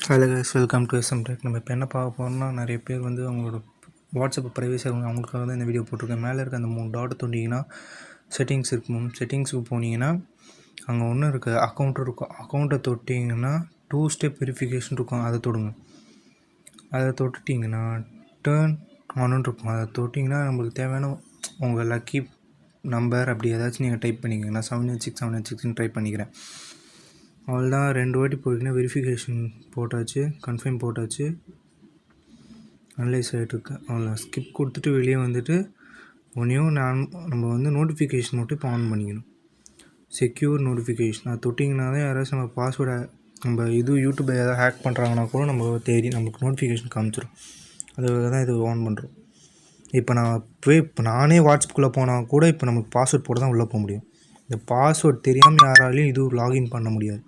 Hello guys, welcome to SM Tech. நம்ம இப்போ என்ன பார்க்க போகிறோம்னா, நிறைய பேர் வந்து அவங்களோட வாட்ஸ்அப் ப்ரைவசி அவங்களுக்காக தான் இந்த வீடியோ போட்டிருக்கேன். மேலே இருக்க அந்த 3 டாட் தொட்டிங்கன்னா செட்டிங்ஸ் இருக்கும். செட்டிங்ஸுக்கு போனீங்கன்னா அங்கே ஒன்று இருக்குது, அக்கௌண்ட் இருக்கும். அக்கௌண்ட்டை தொட்டிங்கன்னா 2 ஸ்டெப் வெரிஃபிகேஷன் இருக்கும், அதை தொடுங்க. அதை தொட்டுட்டிங்கன்னா டேர்ன் ஆனுன்னு இருக்கும். அதை தொட்டிங்கன்னா நம்மளுக்கு தேவையான உங்கள் லக்கி நம்பர் அப்படி ஏதாச்சும் நீங்கள் டைப் பண்ணிக்கங்க. நான் 786 டைப் பண்ணிக்கிறேன். அவ்வளோதான். 2 வாட்டி போயிட்டுனா வெரிஃபிகேஷன் போட்டாச்சு, கன்ஃபார்ம் போட்டாச்சு, அனலைஸ் ஆகிட்டுருக்கு. அவ்வளோ ஸ்கிப் கொடுத்துட்டு வெளியே வந்துட்டு ஒன்றையும் நம்ம வந்து நோட்டிஃபிகேஷன் மட்டும் இப்போ ஆன் பண்ணிக்கணும். செக்யூர் நோட்டிஃபிகேஷன் அது தொட்டிங்கன்னா தான் யாராச்சும் நம்ம பாஸ்வேர்டை நம்ம யூடியூப்பை ஏதாவது ஹேக் பண்ணுறாங்கன்னா கூட நம்ம தேடி நமக்கு நோட்டிஃபிகேஷன் காமிச்சிடும். அதுக்காக தான் இது ஆன் பண்ணுறோம். இப்போ நானே வாட்ஸ்அப்புக்குள்ளே போனால் கூட இப்போ நமக்கு பாஸ்வேர்ட் போட்டு தான் உள்ளே போக முடியும். இந்த பாஸ்வேர்ட் தெரியாமல் யாராலையும் லாகின் பண்ண முடியாது.